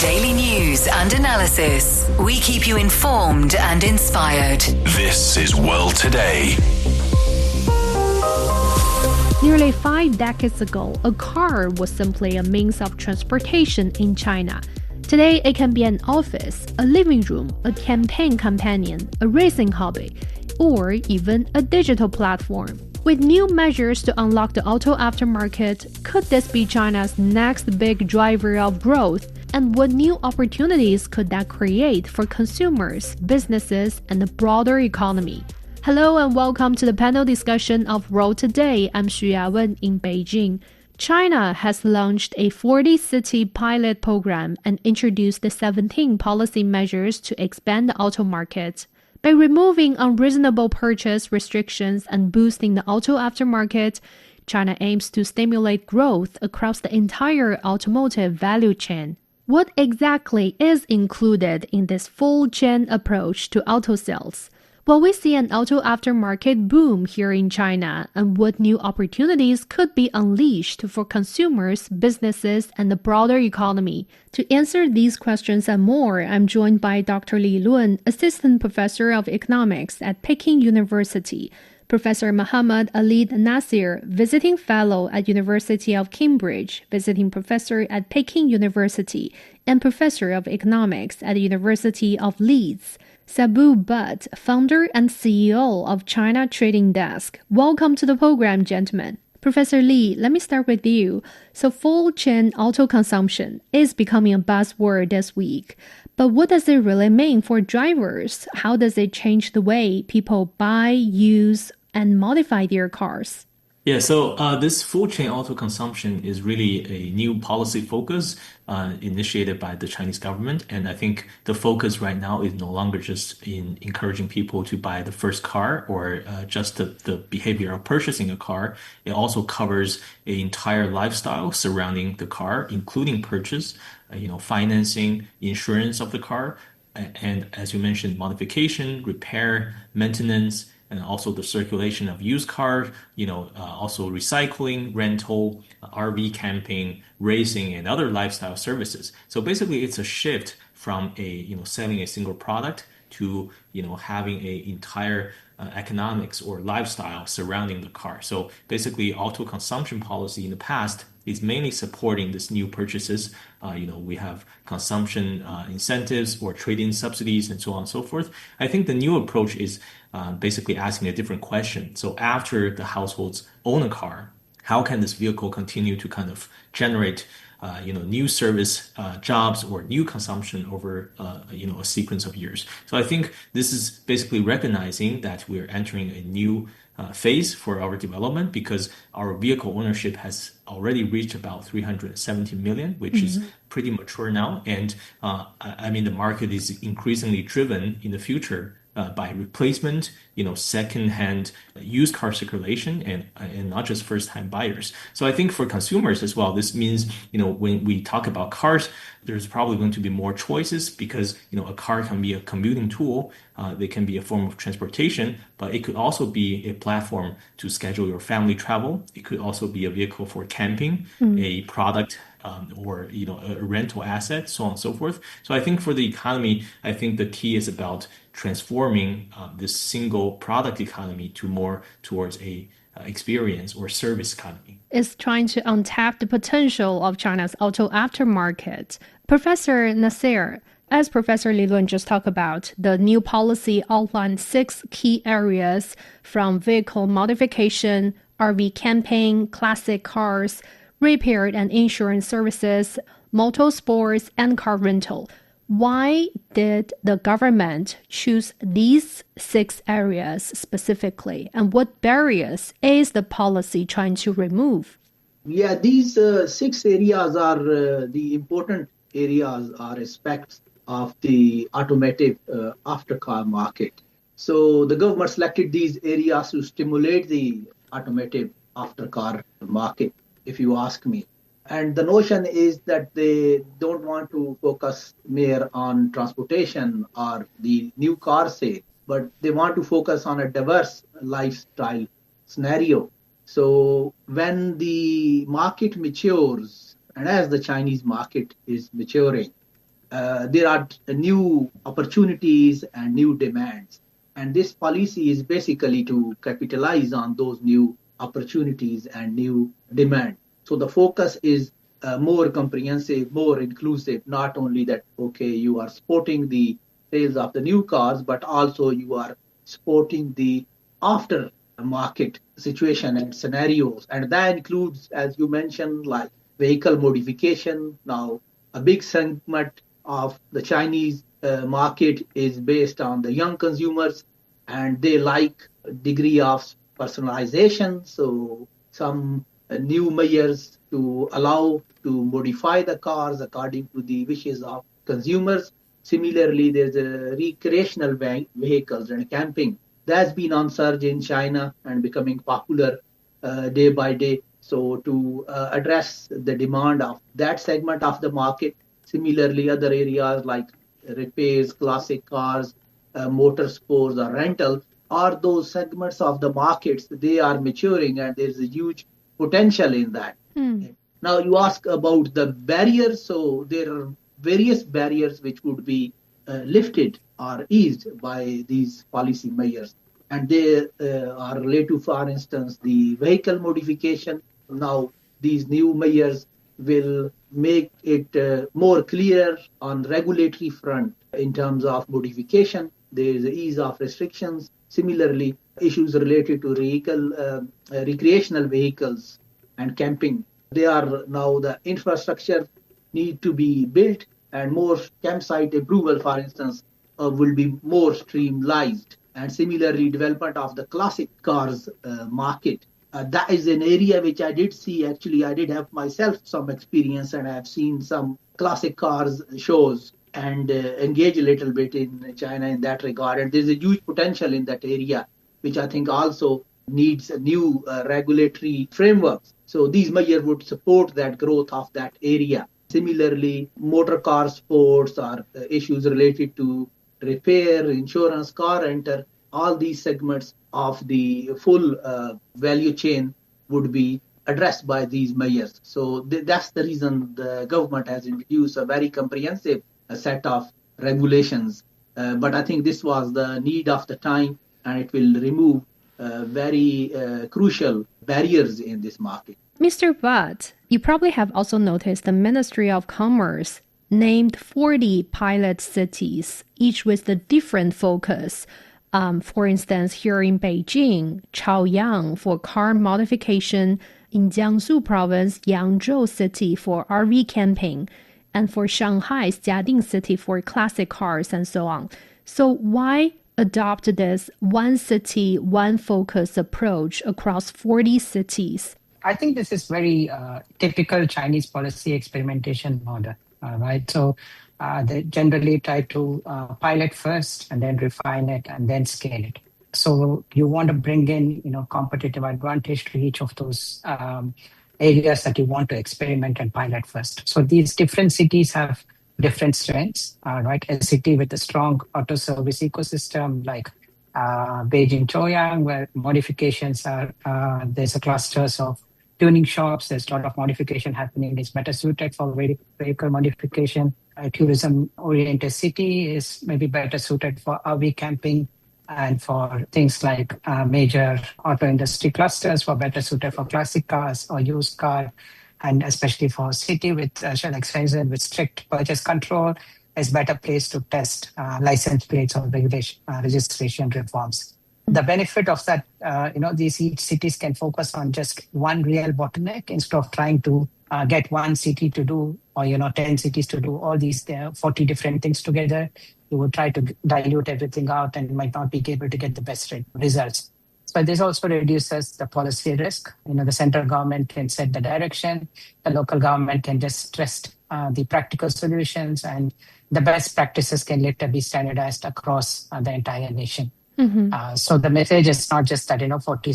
Daily news and analysis. We keep you informed and inspired. This is World Today. Nearly 5 decades ago, a car was simply a means of transportation in China. Today, it can be an office, a living room, a campaign companion, a racing hobby, or even a digital platform. With new measures to unlock the auto aftermarket, could this be China's next big driver of growth? And what new opportunities could that create for consumers, businesses, and the broader economy? Hello and welcome to the panel discussion of World Today. I'm Yawen in Beijing. China has launched a 40-city pilot program and introduced the 17 policy measures to expand the auto market. By removing unreasonable purchase restrictions and boosting the auto aftermarket, China aims to stimulate growth across the entire automotive value chain. What exactly is included in this full-chain approach to auto sales? Will we see an auto aftermarket boom here in China, and what new opportunities could be unleashed for consumers, businesses, and the broader economy? To answer these questions and more, I'm joined by Dr. Li Lun, Assistant Professor of Economics at Peking University, Professor Muhammad Ali Nasir, Visiting Fellow at University of Cambridge, Visiting Professor at Peking University, and Professor of Economics at the University of Leeds. Bhatt, founder and CEO of China Trading Desk. Welcome to the program, gentlemen. Professor Li, let me start with you. So full-chain auto consumption is becoming a buzzword this week. But what does it really mean for drivers? How does it change the way people buy, use, and modify their cars? Yeah, so this full-chain auto consumption is really a new policy focus initiated by the Chinese government. And I think the focus right now is no longer just in encouraging people to buy the first car or just the behavior of purchasing a car. It also covers an entire lifestyle surrounding the car, including purchase, financing, insurance of the car, and as you mentioned, modification, repair, maintenance, and also the circulation of used cars, also recycling, rental, RV camping, racing, and other lifestyle services. So basically, it's a shift from selling a single product to having an entire economics or lifestyle surrounding the car. So basically, auto consumption policy in the past is mainly supporting this new purchases. We have consumption incentives or trade-in subsidies and so on and so forth. I think the new approach is basically asking a different question. So after the households own a car, how can this vehicle continue to kind of generate new service jobs or new consumption over a sequence of years? So I think this is basically recognizing that we're entering a new phase for our development because our vehicle ownership has already reached about 370 million, which is pretty mature now. And the market is increasingly driven in the future by replacement, second-hand used car circulation and not just first-time buyers. So I think for consumers as well, this means, when we talk about cars, there's probably going to be more choices because, a car can be a commuting tool. They can be a form of transportation, but it could also be a platform to schedule your family travel. It could also be a vehicle for camping, a product or a rental asset, so on and so forth. So I think for the economy, I think the key is about transforming this single product economy to more towards a experience or service economy. It's trying to untap the potential of China's auto aftermarket. Professor Nasir, as Professor Li Lun just talked about, the new policy outlines 6 key areas from vehicle modification, RV camping, classic cars, repair and insurance services, motorsports, and car rental. Why did the government choose these 6 areas specifically, and what barriers is the policy trying to remove? Yeah, these 6 areas are the important areas are aspects of the automotive aftercar market. So the government selected these areas to stimulate the automotive aftercar market, if you ask me. And the notion is that they don't want to focus more on transportation or the new car sale, but they want to focus on a diverse lifestyle scenario. So when the market matures, and as the Chinese market is maturing, there are new opportunities and new demands. And this policy is basically to capitalize on those new opportunities and new demand. So the focus is more comprehensive, more inclusive, not only that, okay, you are supporting the sales of the new cars, but also you are supporting the after market situation and scenarios. And that includes, as you mentioned, like vehicle modification. Now, a big segment of the Chinese market is based on the young consumers, and they like a degree of personalization. So some new measures to allow to modify the cars according to the wishes of consumers. Similarly, there's a recreational vehicles and camping that's been on surge in China and becoming popular day by day. So to address the demand of that segment of the market, similarly other areas like repairs, classic cars, motorsports or rental are those segments of the markets. They are maturing and there's a huge potential in that. Now you ask about the barriers. So there are various barriers which would be lifted or eased by these policy measures. And they are related to, for instance, the vehicle modification. Now these new measures will make it more clear on regulatory front in terms of modification. There is ease of restrictions. Similarly, issues related to recreational vehicles and camping. They are now the infrastructure need to be built and more campsite approval, for instance, will be more streamlined. And similarly, development of the classic cars market. That is an area which I did see. Actually, I did have myself some experience and I have seen some classic cars shows and engage a little bit in China in that regard. And there's a huge potential in that area, which I think also needs a new regulatory frameworks. So these measures would support that growth of that area. Similarly, motor car sports or issues related to repair, insurance, car rental, all these segments of the full value chain would be addressed by these measures. So that's the reason the government has introduced a very comprehensive set of regulations. But I think this was the need of the time, and it will remove very crucial barriers in this market. Mr. Bhatt, you probably have also noticed the Ministry of Commerce named 40 pilot cities, each with a different focus. For instance, here in Beijing, Chaoyang for car modification, in Jiangsu province, Yangzhou city for RV camping, and for Shanghai's Jiading city for classic cars and so on. So why adopt this one city, one focus approach across 40 cities? I think this is very typical Chinese policy experimentation model, right? So they generally try to pilot first and then refine it and then scale it. So you want to bring in, competitive advantage to each of those areas that you want to experiment and pilot first. So these different cities have different strengths, right? A city with a strong auto service ecosystem like Beijing Chaoyang, where modifications are, there's a clusters of tuning shops, there's a lot of modification happening. It's better suited for vehicle modification. A tourism-oriented city is maybe better suited for RV camping and for things like major auto industry clusters, for better suited for classic cars or used car, and especially for city with Shenzhen with strict purchase control, is better place to test license plates or registration reforms. The benefit of that, these cities can focus on just one real bottleneck instead of trying to get one city to do, or 10 cities to do all these 40 different things together. You would try to dilute everything out and might not be able to get the best results. So this also reduces the policy risk. The central government can set the direction, the local government can just stress the practical solutions, and the best practices can later be standardized across the entire nation. Mm-hmm. So the message is not just that 40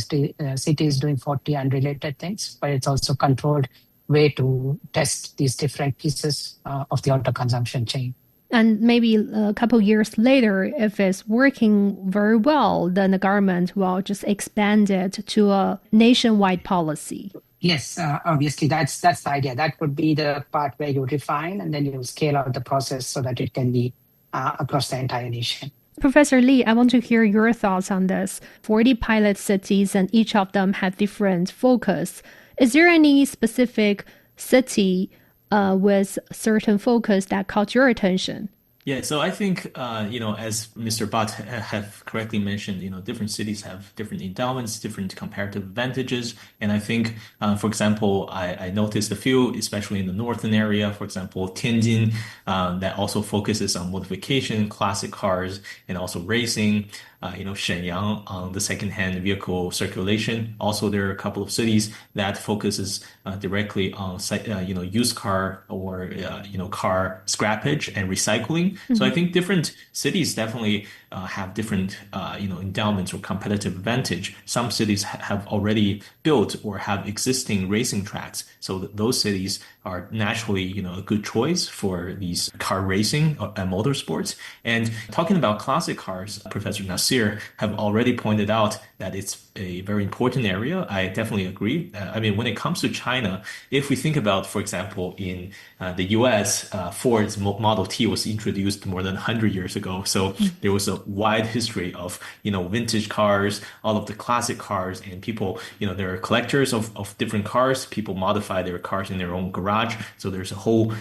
cities doing 40 unrelated things, but it's also controlled way to test these different pieces of the auto consumption chain. And maybe a couple years later, if it's working very well, then the government will just expand it to a nationwide policy. Yes, obviously that's the idea. That would be the part where you refine and then you scale out the process so that it can be across the entire nation. Professor Lee, I want to hear your thoughts on this. 40 pilot cities and each of them have different focus. Is there any specific city with certain focus that caught your attention? Yeah, so I think, as Mr. Bhatt have correctly mentioned, different cities have different endowments, different comparative advantages. And I think, for example, I noticed a few, especially in the northern area, for example, Tianjin, that also focuses on modification, classic cars, and also racing. Shenyang on the second-hand vehicle circulation. Also, there are a couple of cities that focuses directly on, used car or, car scrappage and recycling. Mm-hmm. So I think different cities definitely have different, endowments or competitive advantage. Some cities have already built or have existing racing tracks. So those cities are naturally, a good choice for these car racing and motorsports. And talking about classic cars, Professor Nasir have already pointed out that it's a very important area. I definitely agree. When it comes to China, if we think about, for example, in the US, Ford's Model T was introduced more than 100 years ago. So there was a wide history of, vintage cars, all of the classic cars, and people, there are collectors of different cars. People modify their cars in their own garage. So there's a whole,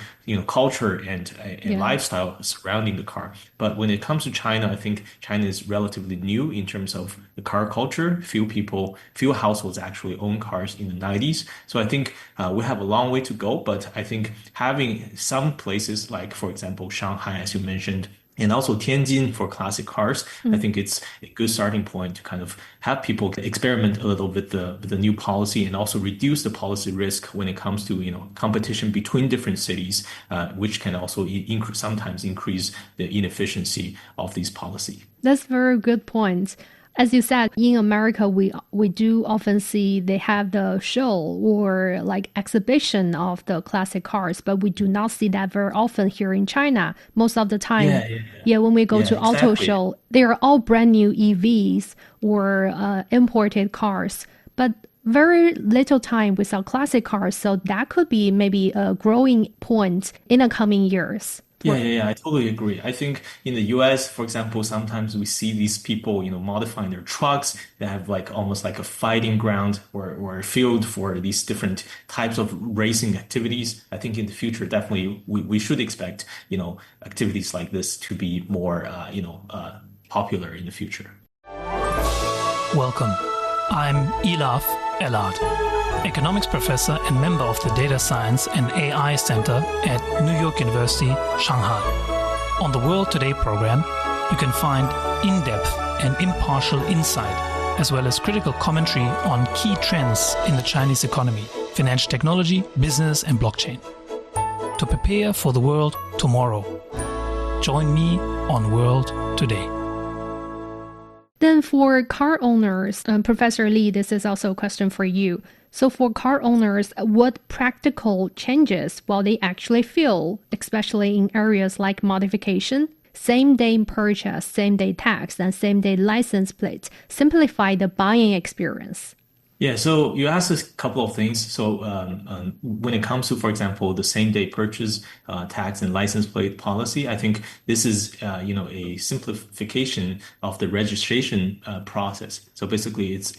culture and lifestyle surrounding the car. But when it comes to China, I think China is relatively new in terms of the car culture. Few households actually own cars in the 90s. So I think we have a long way to go. But I think having some places like, for example, Shanghai, as you mentioned, and also Tianjin for classic cars, I think it's a good starting point to kind of have people experiment a little with the new policy and also reduce the policy risk when it comes to competition between different cities, which can also sometimes increase the inefficiency of these policy. That's a very good point. As you said, in America, we do often see they have the show or like exhibition of the classic cars, but we do not see that very often here in China. Most of the time, when we go to auto show, they are all brand new EVs or imported cars, but very little time we sell classic cars. So that could be maybe a growing point in the coming years. Yeah, I totally agree. I think in the US, for example, sometimes we see these people, modifying their trucks that have like almost like a fighting ground or a field for these different types of racing activities. I think in the future, definitely we should expect, activities like this to be more, popular in the future. Welcome. I'm Elaf Elad, economics professor and member of the Data Science and AI Center at New York University, Shanghai. On the World Today program, you can find in-depth and impartial insight, as well as critical commentary on key trends in the Chinese economy, financial technology, business, and blockchain. To prepare for the world tomorrow, join me on World Today. Then for car owners, Professor Lee, this is also a question for you. So for car owners, what practical changes will they actually feel, especially in areas like modification, same-day purchase, same-day tax, and same-day license plate, simplify the buying experience? Yeah, so you asked us a couple of things. So when it comes to, for example, the same-day purchase tax and license plate policy, I think this is, a simplification of the registration process. So basically, it's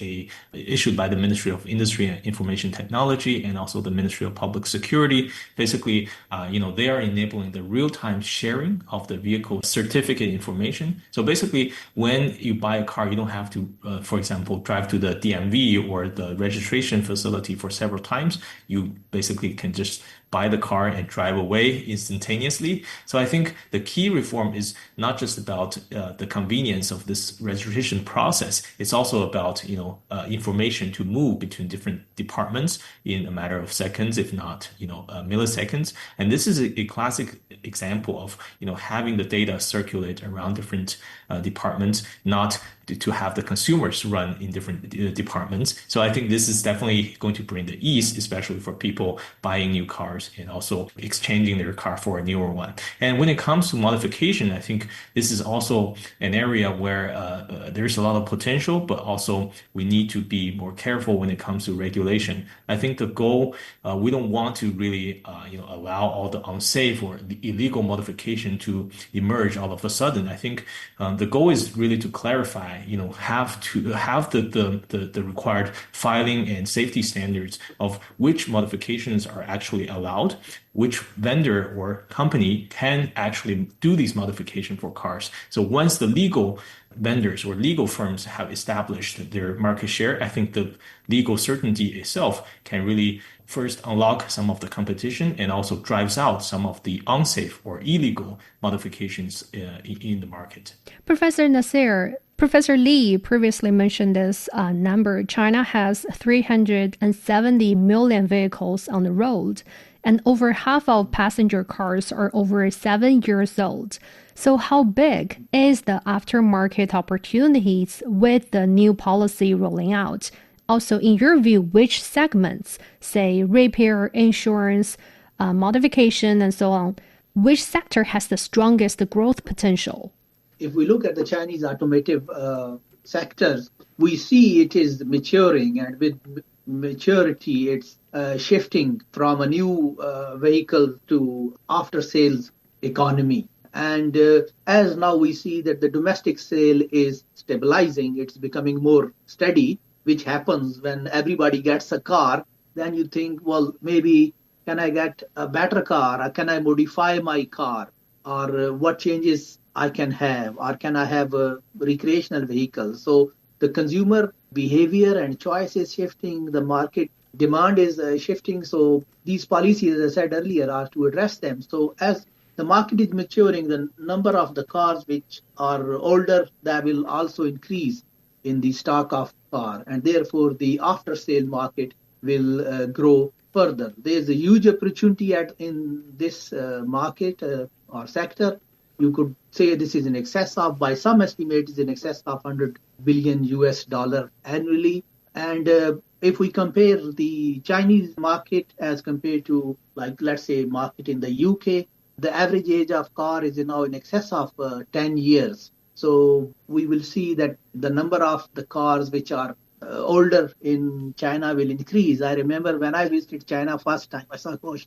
issued by the Ministry of Industry and Information Technology and also the Ministry of Public Security. Basically, they are enabling the real-time sharing of the vehicle certificate information. So basically, when you buy a car, you don't have to, for example, drive to the DMV or the registration facility for several times. You basically can just buy the car and drive away instantaneously. So I think the key reform is not just about the convenience of this registration process. It's also about information to move between different departments in a matter of seconds, if not milliseconds. And this is a classic example of, having the data circulate around different departments, not to have the consumers run in different departments. So I think this is definitely going to bring the ease, especially for people buying new cars and also exchanging their car for a newer one. And when it comes to modification, I think this is also an area where there's a lot of potential, but also we need to be more careful when it comes to regulation. I think the goal, we don't want to really, allow all the unsafe or the illegal modification to emerge all of a sudden. I think the goal is really to clarify, have the required filing and safety standards of which modifications are actually allowed, which vendor or company can actually do these modifications for cars. So once the legal vendors or legal firms have established their market share, I think the legal certainty itself can really first unlock some of the competition and also drives out some of the unsafe or illegal modifications in the market. Professor Nasir, Professor Lee previously mentioned this number. China has 370 million vehicles on the road, and over half of passenger cars are over 7 years old. So how big is the aftermarket opportunities with the new policy rolling out? Also, in your view, which segments, say repair, insurance, modification, and so on, which sector has the strongest growth potential? If we look at the Chinese automotive sectors, we see it is maturing, and with maturity, it's shifting from a new vehicle to after-sales economy. And as now we see that the domestic sale is stabilizing, it's becoming more steady, which happens when everybody gets a car. Then you think, well, maybe can I get a better car, or can I modify my car, or what changes I can have, or can I have a recreational vehicle? So the consumer behavior and choice is shifting, the market demand is shifting. So these policies, as I said earlier, are to address them. So as the market is maturing, the number of the cars which are older, that will also increase in the stock of car, and therefore the after sale market will grow further. There's a huge opportunity in this market or sector. You could say this is in excess of, by some estimates, in excess of $100 billion annually. And if we compare the Chinese market as compared to, like, let's say, market in the UK, the average age of car is now in excess of 10 years. So we will see that the number of the cars which are older in China will increase. I remember when I visited China first time, I saw, gosh,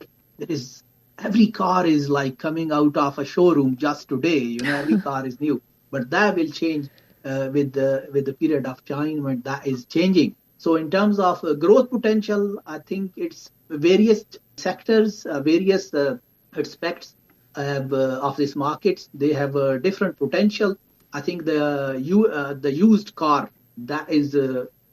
every car is like coming out of a showroom just today. Every car is new. But that will change with the period of time when that is changing. So in terms of growth potential, I think it's various sectors, various aspects of these markets. They have a different potential. I think the used car, that is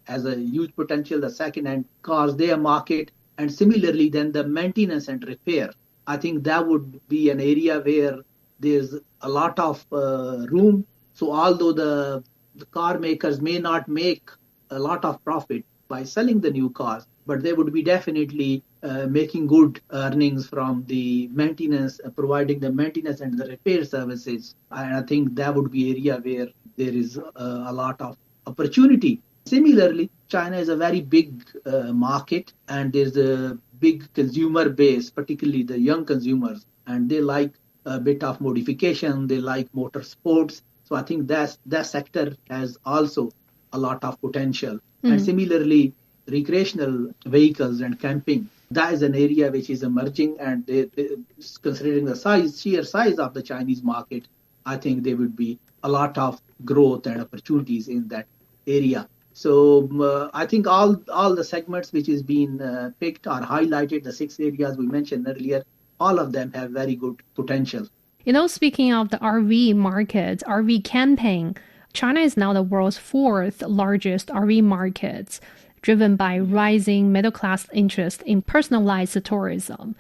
has a huge potential. The second-hand cars, their market, and similarly then the maintenance and repair. I think that would be an area where there's a lot of room. So although the car makers may not make a lot of profit by selling the new cars, but they would be definitely making good earnings from the maintenance, providing the maintenance and the repair services. And I think that would be an area where there is a lot of opportunity. Similarly, China is a very big market, and there's a big consumer base, particularly the young consumers, and they like a bit of modification, they like motorsports. So I think that sector has also a lot of potential. Mm-hmm. And similarly, recreational vehicles and camping, that is an area which is emerging, and considering the sheer size of the Chinese market, I think there would be a lot of growth and opportunities in that area. So I think all the segments which is being picked or highlighted, the 6 areas we mentioned earlier, all of them have very good potential. Speaking of the RV market, RV camping, China is now the world's 4th largest RV market, driven by rising middle-class interest in personalized tourism.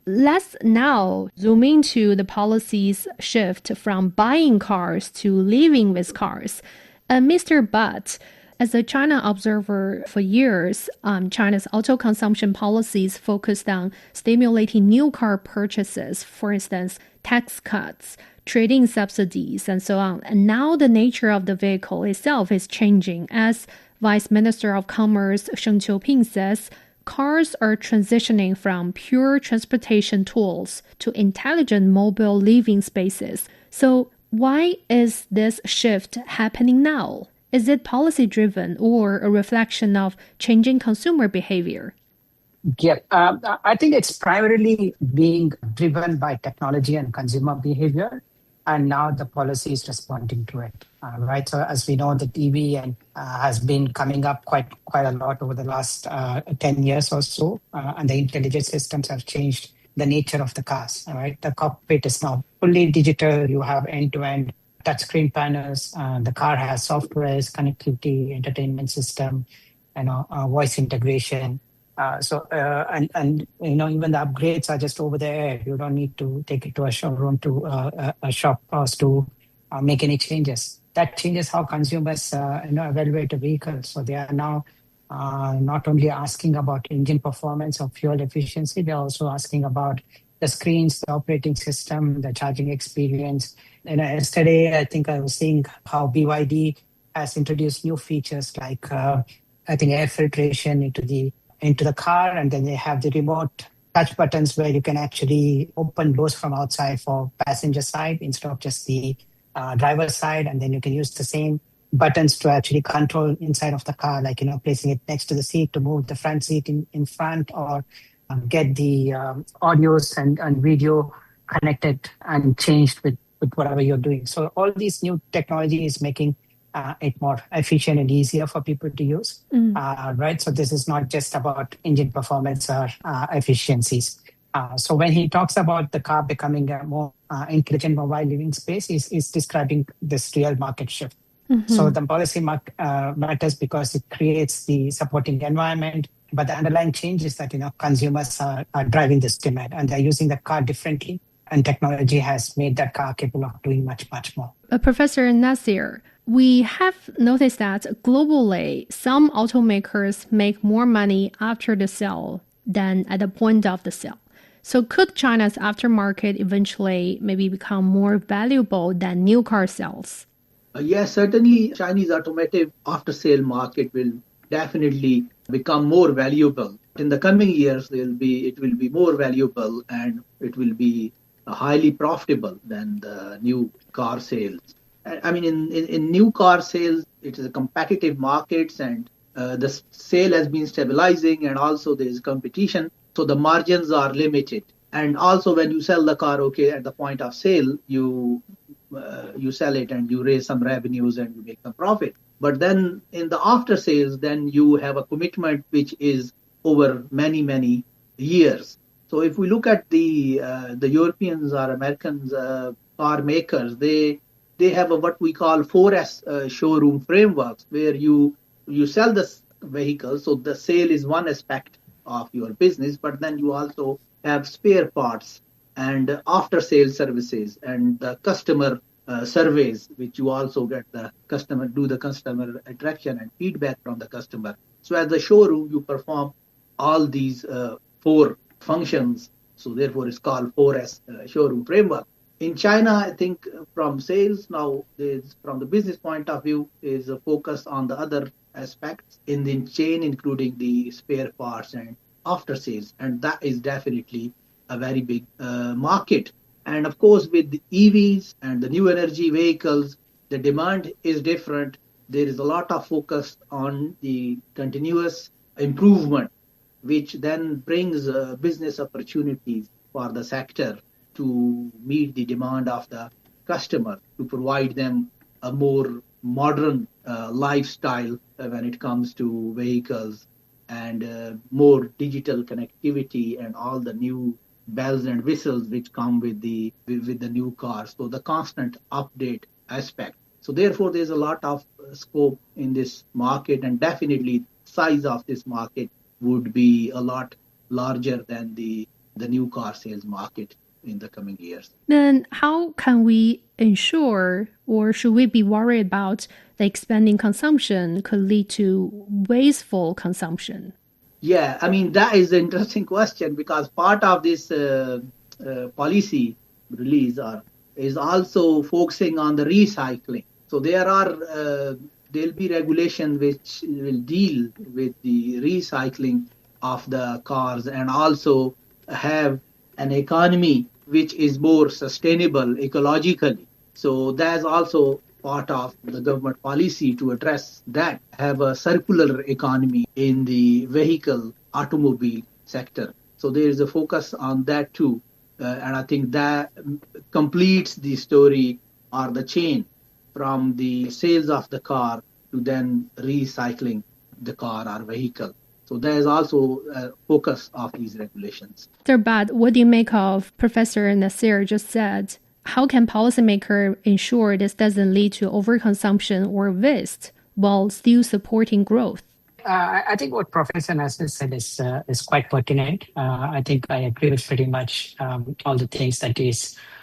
Let's now zoom into the policy's shift from buying cars to living with cars. Mr. Bhatt, As a China observer for years, China's auto consumption policies focused on stimulating new car purchases, for instance, tax cuts, trade-in subsidies, and so on. And now the nature of the vehicle itself is changing. As Vice Minister of Commerce Sheng Qiuping says, cars are transitioning from pure transportation tools to intelligent mobile living spaces. So why is this shift happening now? Is it policy-driven or a reflection of changing consumer behavior? Yeah, I think it's primarily being driven by technology and consumer behavior, and now the policy is responding to it, right? So as we know, the EV and has been coming up quite a lot over the last 10 years or so, and the intelligent systems have changed the nature of the cars, right? The cockpit is now fully digital. You have end-to-end touchscreen panels. The car has software, connectivity, entertainment system, voice integration. And even the upgrades are just over there. You don't need to take it to a showroom to a shop house to make any changes. That changes how consumers evaluate a vehicle. So they are now not only asking about engine performance or fuel efficiency, they're also asking about the screens, the operating system, the charging experience. And yesterday, I think I was seeing how BYD has introduced new features like I think air filtration into the car, and then they have the remote touch buttons where you can actually open doors from outside for passenger side instead of just the driver's side, and then you can use the same buttons to actually control inside of the car, like placing it next to the seat to move the front seat in front, or get the audios and video connected and changed with whatever you're doing. So all these new technology is making it more efficient and easier for people to use, right? So this is not just about engine performance or efficiencies. So when he talks about the car becoming a more intelligent mobile living space, he's describing this real market shift. So the policy matters because it creates the supporting environment, but the underlying change is that consumers are driving this demand and they're using the car differently, and technology has made that car capable of doing much, much more. Professor Nasir, we have noticed that globally, some automakers make more money after the sale than at the point of the sale. So could China's aftermarket eventually maybe become more valuable than new car sales? Yes, certainly Chinese automotive after-sale market will definitely become more valuable. In the coming years, it will be more valuable and it will be highly profitable than the new car sales. I mean, in new car sales, it is a competitive market, and the sale has been stabilizing, and also there is competition, so the margins are limited. And also, when you sell the car, at the point of sale, you sell it and you raise some revenues and you make some profit. But then in the after sales, then you have a commitment which is over many, many years. So if we look at the Europeans or Americans car makers, they have what we call 4S showroom frameworks, where you sell the vehicle. So the sale is one aspect of your business, but then you also have spare parts and after sales services and the customer surveys, which you also get the customer attraction and feedback from the customer. So as a showroom, you perform all these four functions. So therefore, it's called 4S showroom framework. In China, I think from sales now, from the business point of view, is a focus on the other aspects in the chain, including the spare parts and after sales. And that is definitely a very big market. And of course, with the EVs and the new energy vehicles, the demand is different. There is a lot of focus on the continuous improvement, which then brings business opportunities for the sector to meet the demand of the customer, to provide them a more modern lifestyle when it comes to vehicles, and more digital connectivity and all the new bells and whistles which come with the new cars. So the constant update aspect. So therefore, there's a lot of scope in this market, and definitely size of this market would be a lot larger than the new car sales market in the coming years. Then how can we ensure, or should we be worried about the expanding consumption could lead to wasteful consumption? Yeah, I mean, that is an interesting question because part of this policy release is also focusing on the recycling. So there'll be regulation which will deal with the recycling of the cars and also have an economy which is more sustainable ecologically. So that's also part of the government policy to address that, have a circular economy in the vehicle automobile sector. So there is a focus on that too. And I think that completes the story or the chain from the sales of the car to then recycling the car or vehicle. So there is also a focus of these regulations. Dr. Bhatt, what do you make of Professor Nasir just said? How can policymakers ensure this doesn't lead to overconsumption or waste while still supporting growth? I think what Professor Nasir said is quite pertinent. I think I agree with pretty much all the things that he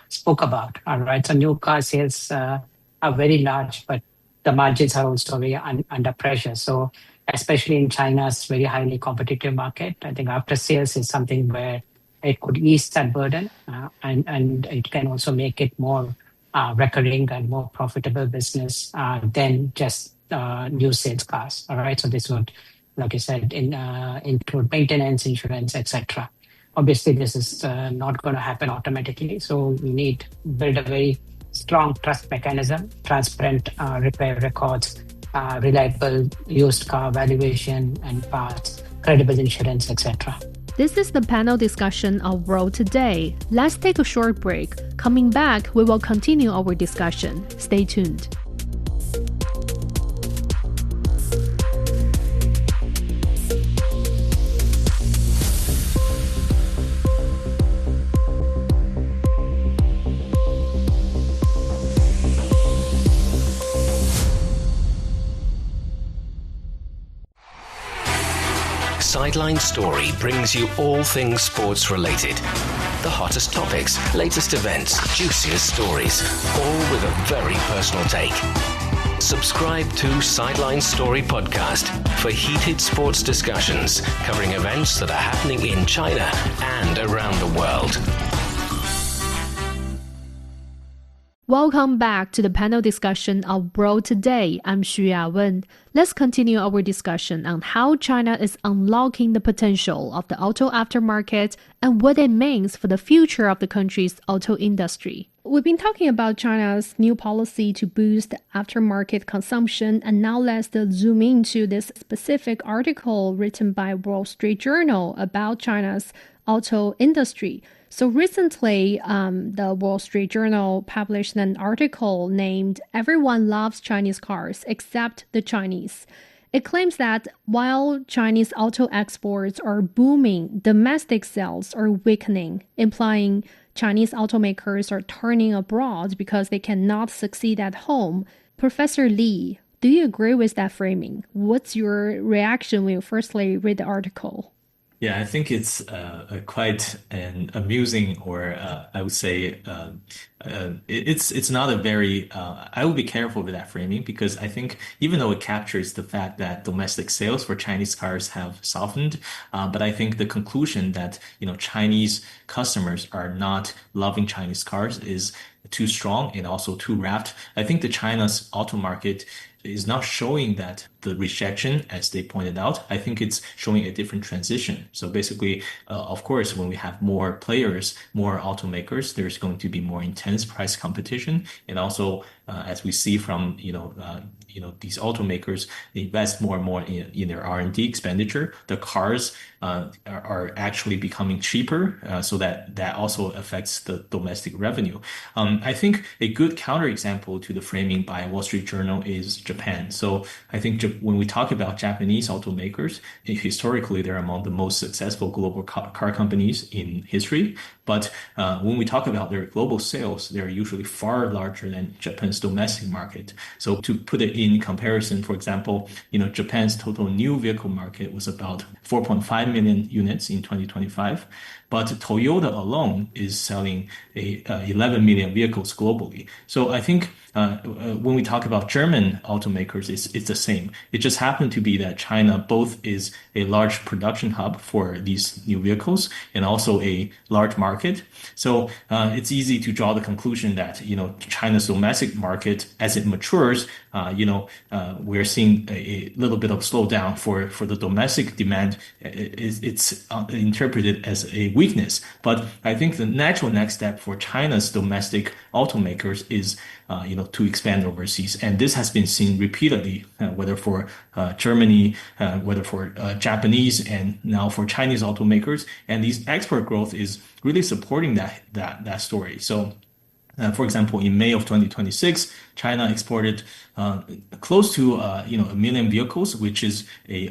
spoke about. All right, so new car sales are very large, but the margins are also very under pressure. So especially in China's very highly competitive market, I think after sales is something where it could ease that burden and it can also make it more recurring and more profitable business than just new sales cars. All right, so this would, like I said, include maintenance, insurance, etc. Obviously, this is not going to happen automatically. So we need to build a very strong trust mechanism, transparent repair records, reliable used car valuation and parts, credible insurance, etc. This is the panel discussion of World Today. Let's take a short break. Coming back, we will continue our discussion. Stay tuned. Sideline Story brings you all things sports related. The hottest topics, latest events, juiciest stories, all with a very personal take. Subscribe to Sideline Story Podcast for heated sports discussions covering events that are happening in China and around the world. Welcome back to the panel discussion of World Today. I'm Yawen. Let's continue our discussion on how China is unlocking the potential of the auto aftermarket and what it means for the future of the country's auto industry. We've been talking about China's new policy to boost aftermarket consumption, and now let's zoom into this specific article written by Wall Street Journal about China's auto industry. So recently, the Wall Street Journal published an article named "Everyone Loves Chinese Cars Except the Chinese." It claims that while Chinese auto exports are booming, domestic sales are weakening, implying Chinese automakers are turning abroad because they cannot succeed at home. Professor Lee, do you agree with that framing? What's your reaction when you firstly read the article? Yeah, I think it's quite an amusing, or I would say it's not a very. I would be careful with that framing because I think even though it captures the fact that domestic sales for Chinese cars have softened, but I think the conclusion that Chinese customers are not loving Chinese cars is too strong and also too wrapped. I think the China's auto market is not showing that the rejection, as they pointed out. I think it's showing a different transition. So basically, of course, when we have more players, more automakers, there's going to be more intense price competition. And also, as we see from, these automakers, they invest more and more in their R&D expenditure. The cars are actually becoming cheaper, so that also affects the domestic revenue. I think a good counterexample to the framing by Wall Street Journal is Japan. So I think when we talk about Japanese automakers, historically, they're among the most successful global car companies in history. But when we talk about their global sales, they're usually far larger than Japan's domestic market. So to put it in comparison, for example, Japan's total new vehicle market was about 4.5 million units in 2025. but Toyota alone is selling 11 million vehicles globally. So I think when we talk about German automakers, it's the same. It just happened to be that China both is a large production hub for these new vehicles and also a large market. So it's easy to draw the conclusion that China's domestic market, as it matures, we're seeing a little bit of slowdown for the domestic demand. It's interpreted as a weakness, but I think the natural next step for China's domestic automakers is to expand overseas. And this has been seen repeatedly, whether for Germany, whether for Japanese, and now for Chinese automakers. And this export growth is really supporting that story. So, for example, in May of 2026, China exported close to a million vehicles, which is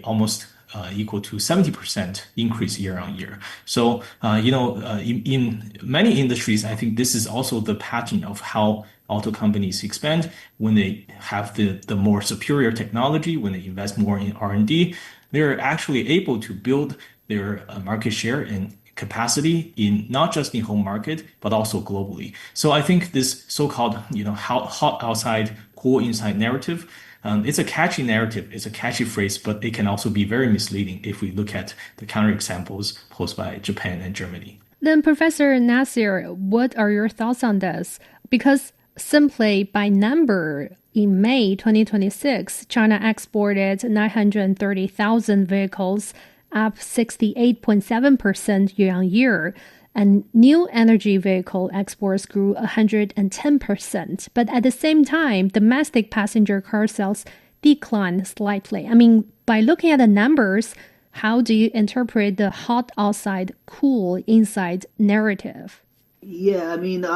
almost equal to 70% increase year on year. So, in many industries, I think this is also the pattern of how auto companies expand. When they have the more superior technology, when they invest more in R&D, they're actually able to build their market share and capacity in not just in home market, but also globally. So I think this so-called, hot outside, cool inside narrative, it's a catchy narrative, it's a catchy phrase, but it can also be very misleading if we look at the counterexamples posed by Japan and Germany. Then, Professor Nasir, what are your thoughts on this? Because simply by number, in May 2026, China exported 930,000 vehicles, up 68.7% year on year, and new energy vehicle exports grew 110%. But at the same time, domestic passenger car sales declined slightly. I mean, by looking at the numbers, how do you interpret the hot outside, cool inside narrative? Yeah, I mean,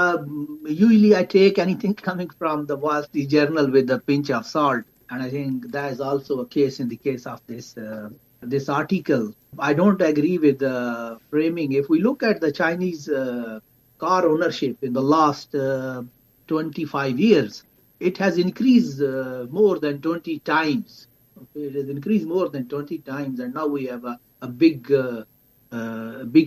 usually I take anything coming from the Wall Street Journal with a pinch of salt. And I think that is also a case in the case of this article. I don't agree with the framing. If we look at the Chinese car ownership in the last 25 years, it has increased more than 20 times. Okay, it has increased more than 20 times, and now we have a big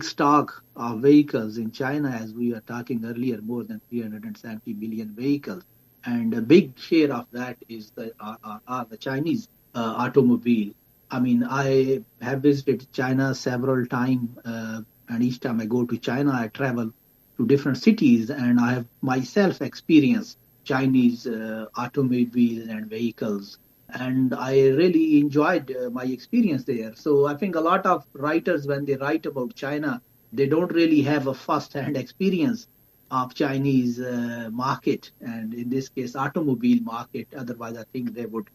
stock of vehicles in China, as we were talking earlier, more than 370 million vehicles. And a big share of that is the Chinese automobile. I mean, I have visited China several times, and each time I go to China, I travel to different cities, and I have myself experienced Chinese automobiles and vehicles. And I really enjoyed my experience there. So I think a lot of writers, when they write about China, they don't really have a first-hand experience of Chinese market, and in this case, automobile market. Otherwise, I think they would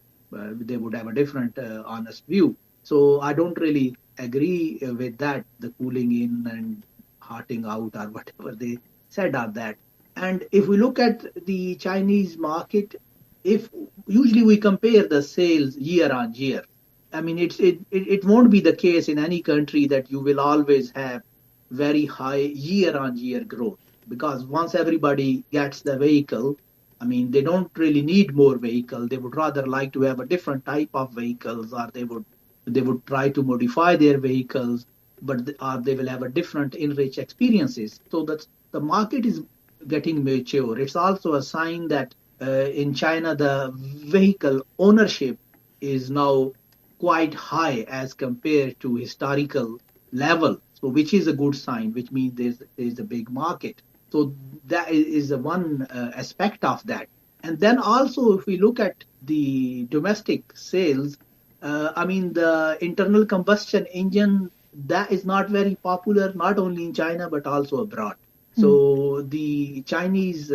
have a different honest view. So I don't really agree with that, the cooling in and hotting out or whatever they said of that. And if we look at the Chinese market, if usually we compare the sales year on year, I mean, it won't be the case in any country that you will always have very high year on year growth, because once everybody gets the vehicle, I mean, they don't really need more vehicle. They would rather like to have a different type of vehicles, or they would try to modify their vehicles, or they will have a different enriched experiences. So that the market is getting mature. It's also a sign that in China, the vehicle ownership is now quite high as compared to historical level. So which is a good sign, which means there's a big market. So that is one aspect of that. And then also, if we look at the domestic sales, I mean, the internal combustion engine, that is not very popular, not only in China, but also abroad. So the Chinese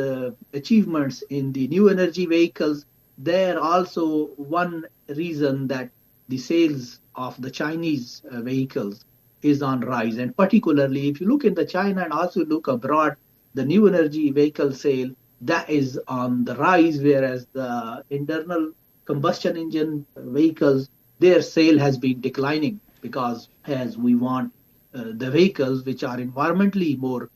achievements in the new energy vehicles, they're also one reason that the sales of the Chinese vehicles is on rise. And particularly, if you look into China and also look abroad, the new energy vehicle sale, that is on the rise, whereas the internal combustion engine vehicles, their sale has been declining, because as we want the vehicles which are environmentally more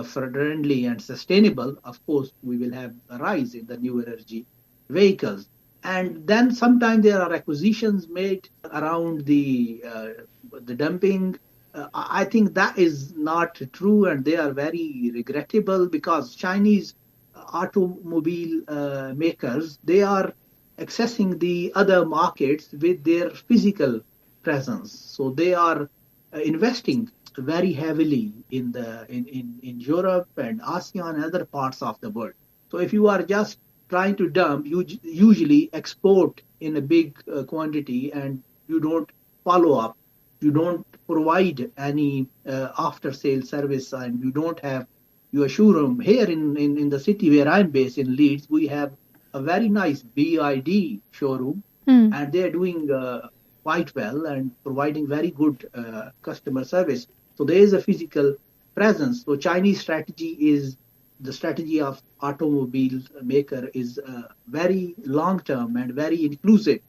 friendly and sustainable, of course, we will have a rise in the new energy vehicles. And then sometimes there are acquisitions made around the dumping I think that is not true, and they are very regrettable because Chinese automobile makers, they are accessing the other markets with their physical presence. So they are investing very heavily in Europe and ASEAN and other parts of the world. So if you are just trying to dump, you usually export in a big quantity and you don't follow up. You don't provide any after-sale service, and you don't have your showroom. Here in the city where I'm based in Leeds, we have a very nice BID showroom, and they're doing quite well and providing very good customer service. So there is a physical presence. So Chinese strategy is, the strategy of automobile maker is very long-term and very inclusive.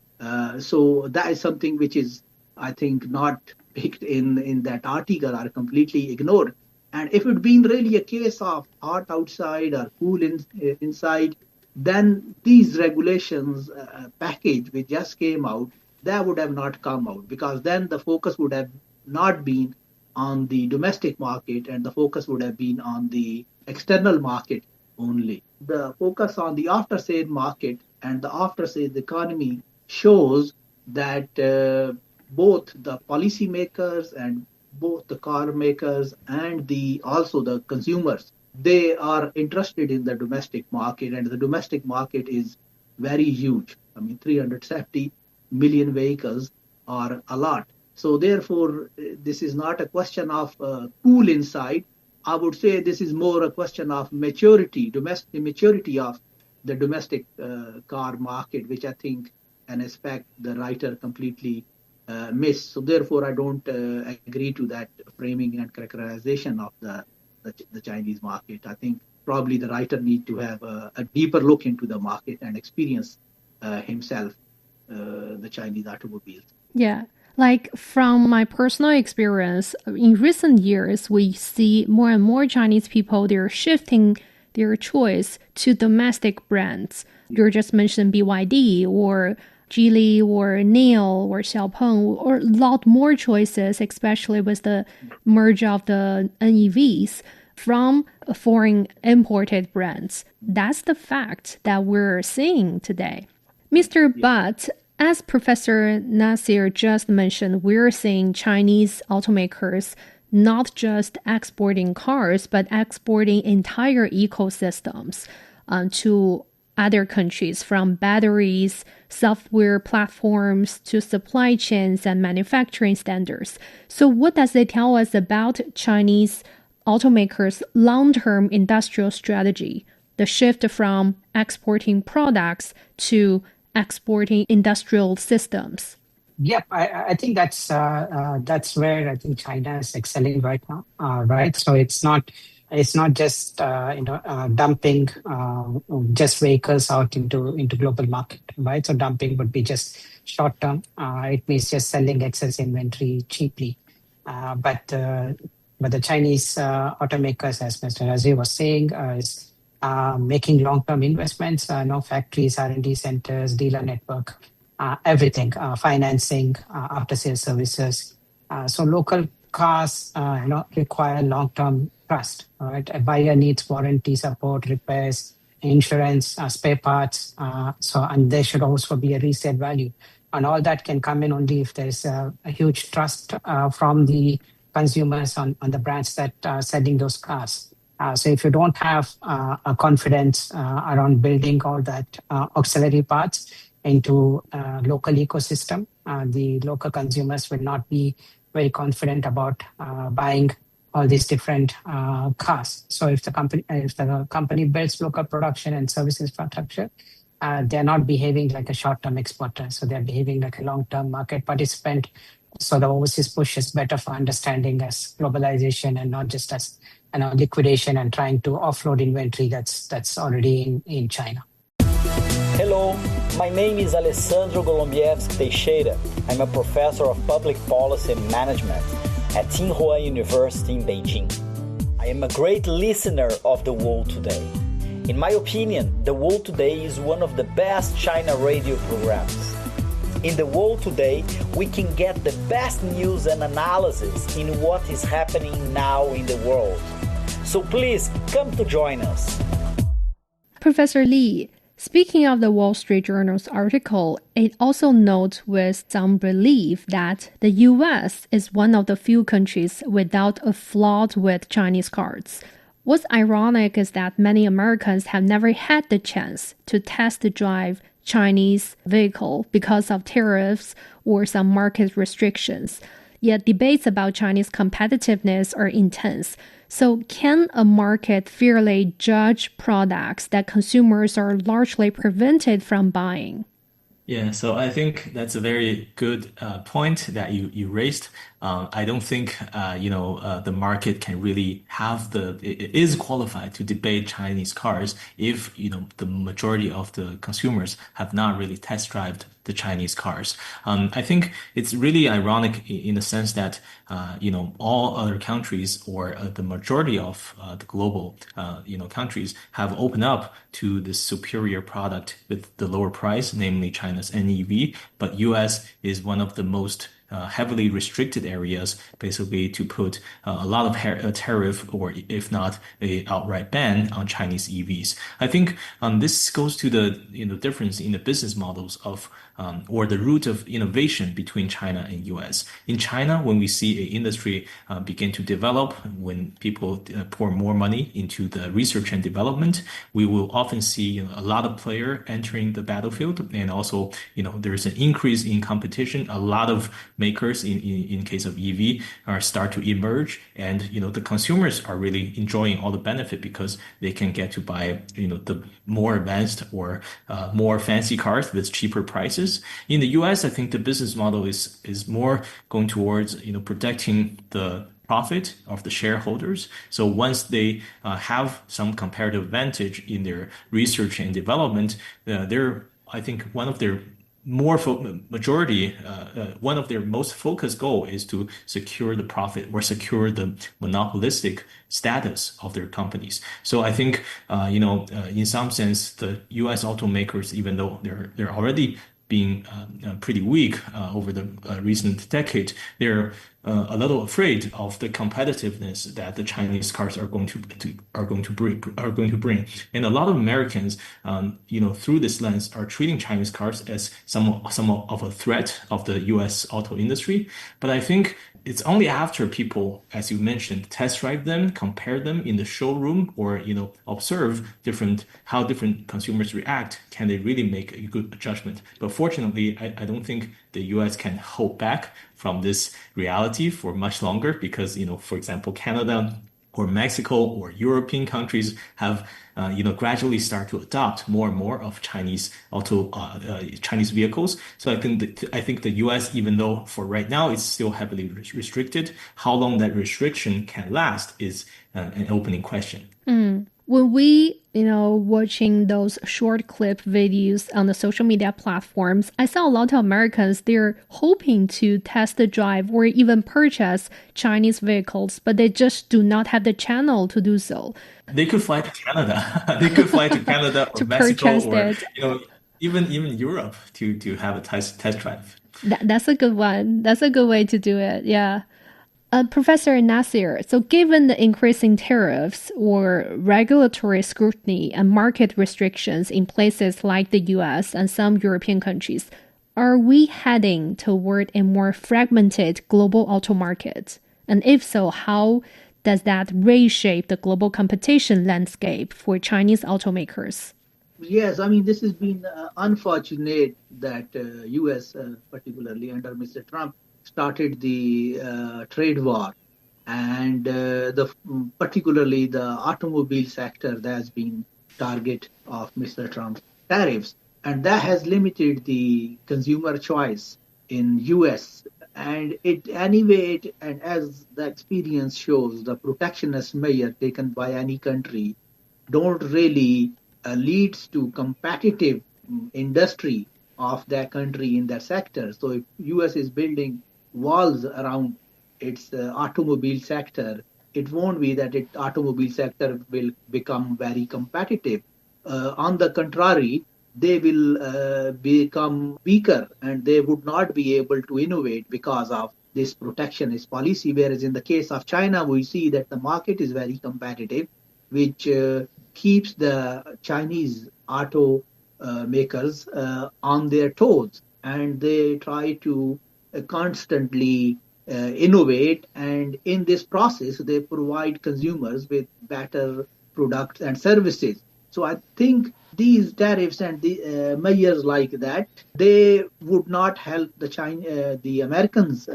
So that is something which is, I think, not picked in that article or completely ignored. And if it had been really a case of hot outside or cool inside, then these regulations package which just came out, that would have not come out, because then the focus would have not been on the domestic market and the focus would have been on the external market only. The focus on the after-sale market and the after-sale economy shows that both the policymakers and both the car makers and also the consumers, they are interested in the domestic market, and the domestic market is very huge. I mean, 370 million vehicles are a lot. So therefore, this is not a question of cool inside. I would say this is more a question of maturity, domestic maturity of the domestic car market, which I think an aspect the writer completely missed. So therefore, I don't agree to that framing and characterization of the Chinese market. I think probably the writer need to have a deeper look into the market and experience himself the Chinese automobiles. Yeah. Like from my personal experience, in recent years, we see more and more Chinese people, they're shifting their choice to domestic brands. You just mentioned BYD or Geely or NIO or Xiaopeng, or a lot more choices, especially with the merge of the NEVs from foreign imported brands. That's the fact that we're seeing today. Mr. Bhatt, as Professor Nasir just mentioned, we're seeing Chinese automakers not just exporting cars, but exporting entire ecosystems to other countries, from batteries, software platforms, to supply chains and manufacturing standards. So what does it tell us about Chinese automakers' long-term industrial strategy, the shift from exporting products to exporting industrial systems? Yep, I think that's where I think China is excelling right now, right? So it's not just dumping just vehicles out into global market, right? So dumping would be just short term. It means just selling excess inventory cheaply. But the Chinese automakers, as Mr. Nasir was saying, is making long-term investments, factories, R&D centers, dealer network, everything, financing, after-sales services. So local cars, require long-term trust. Right? A buyer needs warranty support, repairs, insurance, spare parts. And there should also be a resale value, and all that can come in only if there's a huge trust from the consumers on the brands that are selling those cars. So if you don't have a confidence around building all that auxiliary parts into local ecosystem, the local consumers will not be very confident about buying all these different cars. So if the company builds local production and service infrastructure, they're not behaving like a short-term exporter. So they're behaving like a long-term market participant. So the overseas push is better for understanding as globalization and not just as liquidation and trying to offload inventory that's already in China. Hello, my name is Alessandro Golombiewski Teixeira. I'm a professor of public policy and management at Tsinghua University in Beijing. I am a great listener of The World Today. In my opinion, The World Today is one of the best China radio programs. In the world today, we can get the best news and analysis in what is happening now in the world. So please come to join us. Professor Li, speaking of the Wall Street Journal's article, it also notes with some relief that the U.S. is one of the few countries without a flood with Chinese cars. What's ironic is that many Americans have never had the chance to test drive Chinese vehicle because of tariffs or some market restrictions. Yet debates about Chinese competitiveness are intense. So can a market fairly judge products that consumers are largely prevented from buying? Yeah, so I think that's a very good point that you raised. I don't think the market can really it is qualified to debate Chinese cars if the majority of the consumers have not really test driven the Chinese cars. I think it's really ironic in the sense that all other countries or the majority of the global countries have opened up to this superior product with the lower price, namely China's NEV, but US is one of the most heavily restricted areas, basically to put a lot of tariff or if not a outright ban on Chinese EVs. I think this goes to the difference in the business models of or the root of innovation between China and US. In China, when we see an industry begin to develop, when people pour more money into the research and development, we will often see a lot of players entering the battlefield, and also there's an increase in competition. A lot of makers in case of EV start to emerge, and the consumers are really enjoying all the benefit because they can get to buy the more advanced or more fancy cars with cheaper prices. In the US, I think the business model is more going towards protecting the profit of the shareholders. So once they have some comparative advantage in their research and development, I think one of their one of their most focused goal is to secure the profit or secure the monopolistic status of their companies. So I think in some sense the U.S. automakers, even though they're already being pretty weak over the recent decade, they're a little afraid of the competitiveness that the Chinese cars are going to bring. And a lot of Americans, through this lens, are treating Chinese cars as some of a threat of the U.S. auto industry. But I think it's only after people, as you mentioned, test drive them, compare them in the showroom, or observe how different consumers react, can they really make a good judgment. But fortunately, I don't think the U.S. can hold back from this reality for much longer because, for example, Canada or Mexico or European countries have gradually start to adopt more and more of Chinese vehicles. So I think the U.S., even though for right now it's still heavily restricted, how long that restriction can last is an opening question. When we, watching those short clip videos on the social media platforms, I saw a lot of Americans, they're hoping to test the drive or even purchase Chinese vehicles, but they just do not have the channel to do so. They could fly to Canada. They could fly to Canada or Mexico or, even Europe to have a test drive. That's a good one. That's a good way to do it. Yeah. Professor Nasir, so given the increasing tariffs or regulatory scrutiny and market restrictions in places like the US and some European countries, are we heading toward a more fragmented global auto market? And if so, how does that reshape the global competition landscape for Chinese automakers? Yes, I mean, this has been unfortunate that US, particularly under Mr. Trump, started the trade war, and particularly the automobile sector that has been target of Mr. Trump's tariffs, and that has limited the consumer choice in US. And and as the experience shows, the protectionist measure taken by any country don't really leads to competitive industry of that country in that sector. So if US is building walls around its automobile sector, it won't be that automobile sector will become very competitive. On the contrary, they will become weaker and they would not be able to innovate because of this protectionist policy. Whereas in the case of China, we see that the market is very competitive, which keeps the Chinese auto makers on their toes, and they try to constantly innovate. And in this process, they provide consumers with better products and services. So I think these tariffs and the measures like that, they would not help the Americans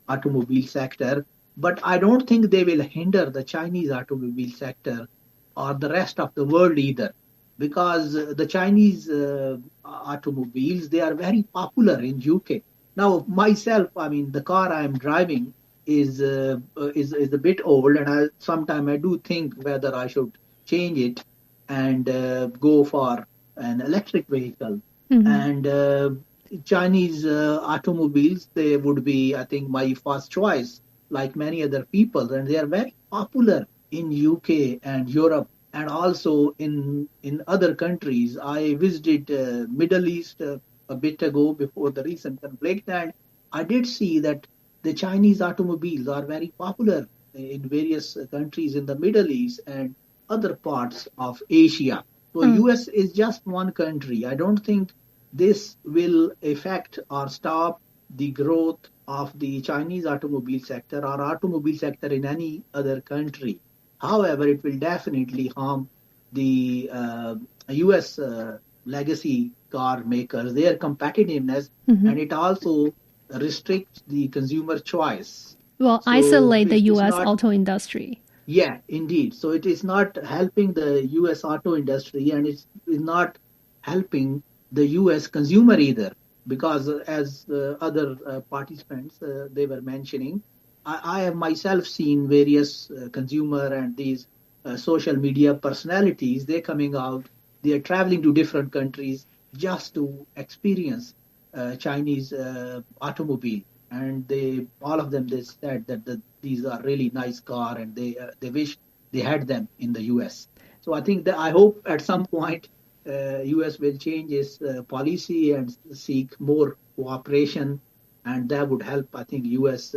automobile sector, but I don't think they will hinder the Chinese automobile sector or the rest of the world either, because the Chinese automobiles, they are very popular in UK. Now myself, I mean, the car I am driving is a bit old, and sometimes I do think whether I should change it and go for an electric vehicle. Mm-hmm. And Chinese automobiles, they would be, I think, my first choice, like many other people, and they are very popular in UK and Europe, and also in other countries. I visited Middle East a bit ago before the recent conflict, and I did see that the Chinese automobiles are very popular in various countries in the Middle East and other parts of Asia. So US is just one country. I don't think this will affect or stop the growth of the Chinese automobile sector or automobile sector in any other country. However, it will definitely harm the US legacy car makers, their competitiveness, and it also restricts the consumer choice. Well, so isolate the US auto industry. Yeah, indeed. So it is not helping the US auto industry, and it's not helping the US consumer either, because as other participants they were mentioning, I have myself seen various consumer and these social media personalities. They're coming out, they're traveling to different countries just to experience Chinese automobile, and all of them, they said that these are really nice car, and they wish they had them in the US. So I think that I hope at some point US will change its policy and seek more cooperation, and that would help, I think, US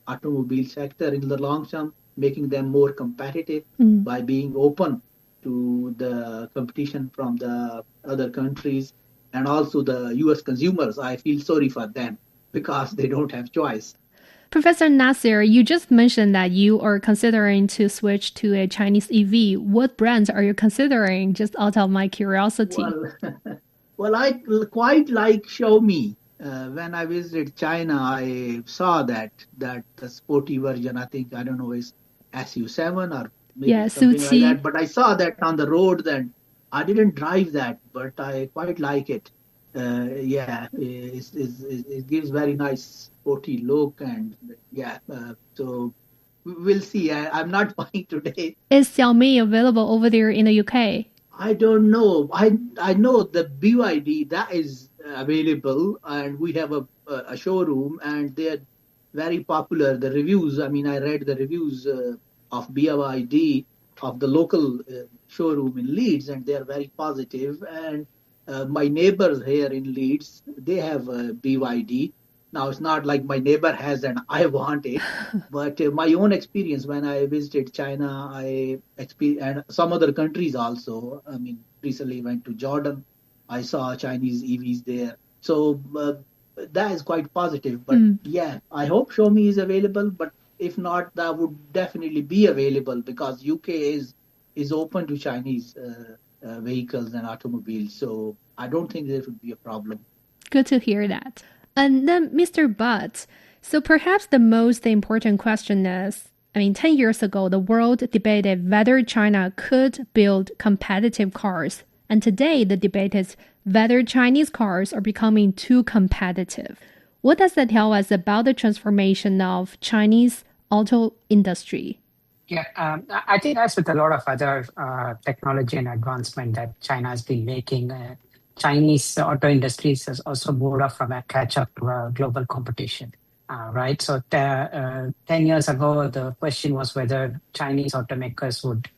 automobile sector in the long term, making them more competitive by being open to the competition from the other countries. And also the US consumers, I feel sorry for them because they don't have choice. Professor Nasir, you just mentioned that you are considering to switch to a Chinese EV. What brands are you considering, just out of my curiosity? Well, I quite like Xiaomi. When I visited China, I saw that the sporty version, I think, I don't know, is SU7 or maybe something like that. But I saw that on the road, and I didn't drive that, but I quite like it. It gives very nice sporty look, and so we'll see. I'm not buying today. Is Xiaomi available over there in the UK? I don't know. I know the BYD, that is available, and we have a showroom, and they're very popular. The reviews, I mean, I read the reviews of BYD of the local showroom in Leeds, and they are very positive. And my neighbors here in Leeds, they have BYD. Now, it's not like my neighbor has and I want it, but my own experience when I visited China, and some other countries also. I mean, recently went to Jordan. I saw Chinese EVs there. So that is quite positive. But I hope Xiaomi is available. But if not, that would definitely be available, because UK is open to Chinese vehicles and automobiles. So I don't think there would be a problem. Good to hear that. And then, Mr. Bhatt, so perhaps the most important question is, 10 years ago, the world debated whether China could build competitive cars. And today, the debate is whether Chinese cars are becoming too competitive. What does that tell us about the transformation of Chinese auto industry? Yeah, I think as with a lot of other technology and advancement that China has been making, Chinese auto industries has also moved up from a catch-up to global competition, right? So 10 years ago, the question was whether Chinese automakers would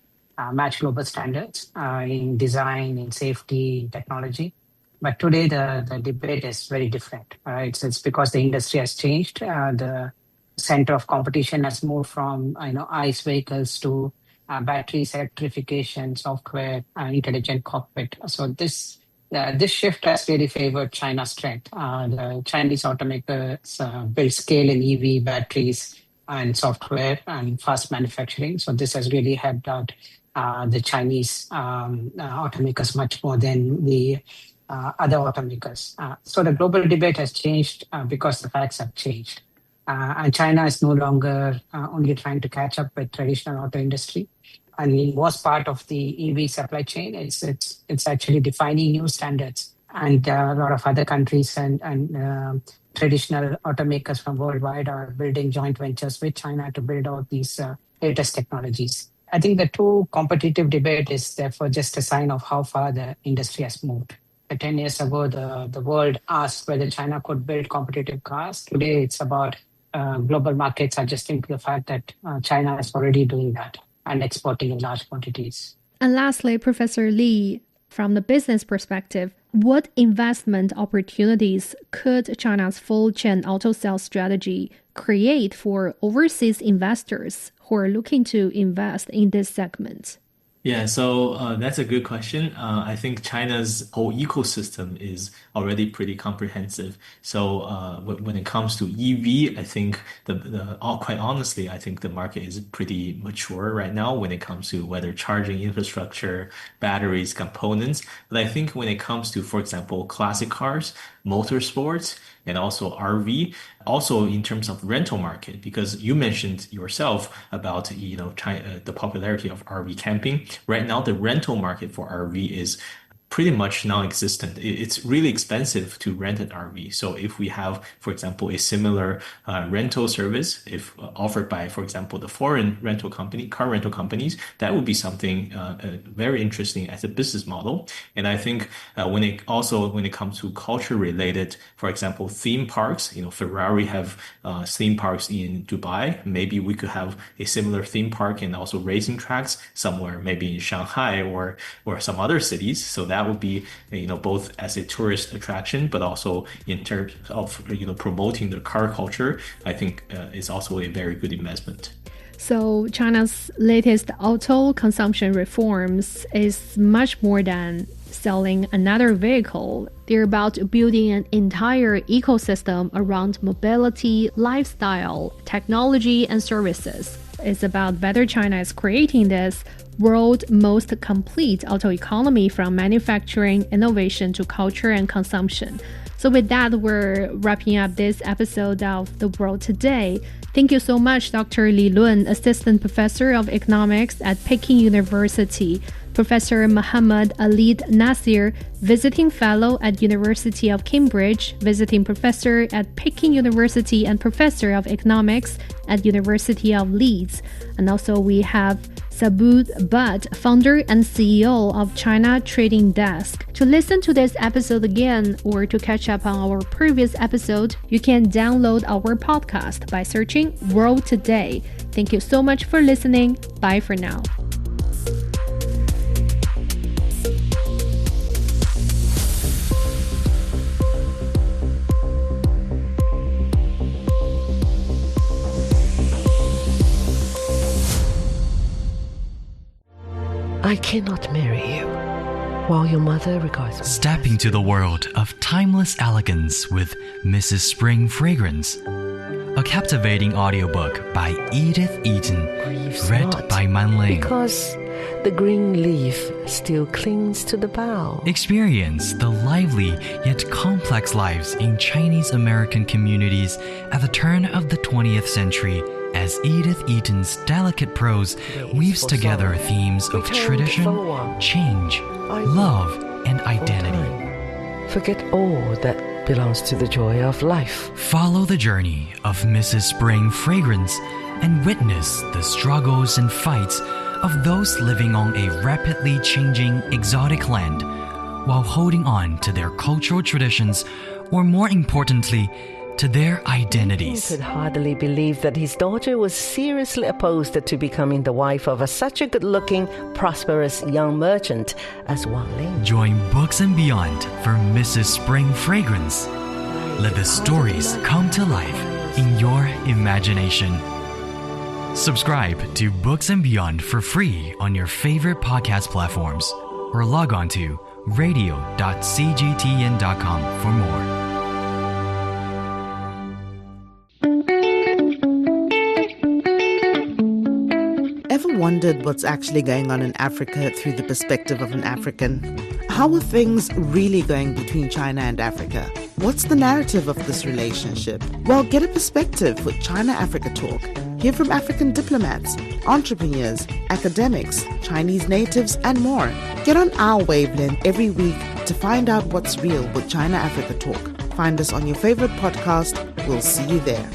match global standards in design, in safety, in technology. But today, the debate is very different. It's because the industry has changed. The center of competition has moved from ICE vehicles to batteries, electrification, software, intelligent cockpit. So this shift has really favored China's strength. The Chinese automakers build scale in EV batteries and software and fast manufacturing. So this has really helped out the Chinese automakers much more than the other automakers. So the global debate has changed because the facts have changed. And China is no longer only trying to catch up with traditional auto industry. And it was part of the EV supply chain. It's actually defining new standards. And a lot of other countries and traditional automakers from worldwide are building joint ventures with China to build out these latest technologies. I think the true competitive debate is therefore just a sign of how far the industry has moved. 10 years ago, the world asked whether China could build competitive cars. Today, it's about global markets adjusting to the fact that China is already doing that and exporting in large quantities. And lastly, Professor Li, from the business perspective, what investment opportunities could China's full chain auto sales strategy create for overseas investors who are looking to invest in this segment? Yeah, so that's a good question. I think China's whole ecosystem is already pretty comprehensive. So when it comes to EV, I think quite honestly, I think the market is pretty mature right now when it comes to whether charging infrastructure, batteries, components. But I think when it comes to, for example, classic cars, motorsports, and also RV, also in terms of rental market, because you mentioned yourself about China, the popularity of RV camping. Right now, the rental market for RV is pretty much non-existent. It's really expensive to rent an RV. So if we have, for example, a similar rental service, if offered by, for example, the foreign rental company, car rental companies, that would be something very interesting as a business model. And I think when it comes to culture related, for example, theme parks, Ferrari have theme parks in Dubai. Maybe we could have a similar theme park and also racing tracks somewhere, maybe in Shanghai or some other cities. So that would be, both as a tourist attraction, but also in terms of, promoting the car culture, I think is also a very good investment. So China's latest auto consumption reforms is much more than selling another vehicle. They're about building an entire ecosystem around mobility, lifestyle, technology, and services. It's about whether China is creating this world's most complete auto economy from manufacturing, innovation to culture and consumption. So with that, we're wrapping up this episode of The World Today. Thank you so much, Dr. Li Lun, Assistant Professor of Economics at Peking University, Professor Muhammad Alid Nasir, Visiting Fellow at University of Cambridge, Visiting Professor at Peking University and Professor of Economics at University of Leeds. And also we have Bhatt, founder and CEO of China Trading Desk. To listen to this episode again or to catch up on our previous episode, you can download our podcast by searching World Today. Thank you so much for listening. Bye for now. I cannot marry you while your mother regards me. Step into the world of timeless elegance with Mrs. Spring Fragrance, a captivating audiobook by Edith Eaton, read by Man Ling. Because the green leaf still clings to the bough. Experience the lively yet complex lives in Chinese American communities at the turn of the 20th century as Edith Eaton's delicate prose weaves together themes of tradition, change, love, and identity. Forget all that belongs to the joy of life. Follow the journey of Mrs. Spring Fragrance and witness the struggles and fights of those living on a rapidly changing exotic land while holding on to their cultural traditions, or more importantly, to their identities. He could hardly believe that his daughter was seriously opposed to becoming the wife of such a good-looking, prosperous young merchant as Wang Ling. Join Books and Beyond for Mrs. Spring Fragrance. Let the stories come to life in your imagination. Subscribe to Books and Beyond for free on your favorite podcast platforms or log on to radio.cgtn.com for more. Ever wondered what's actually going on in Africa through the perspective of an African? How are things really going between China and Africa? What's the narrative of this relationship? Well, get a perspective with China-Africa Talk. Hear from African diplomats, entrepreneurs, academics, Chinese natives, and more. Get on our wavelength every week to find out what's real with China-Africa Talk. Find us on your favorite podcast. We'll see you there.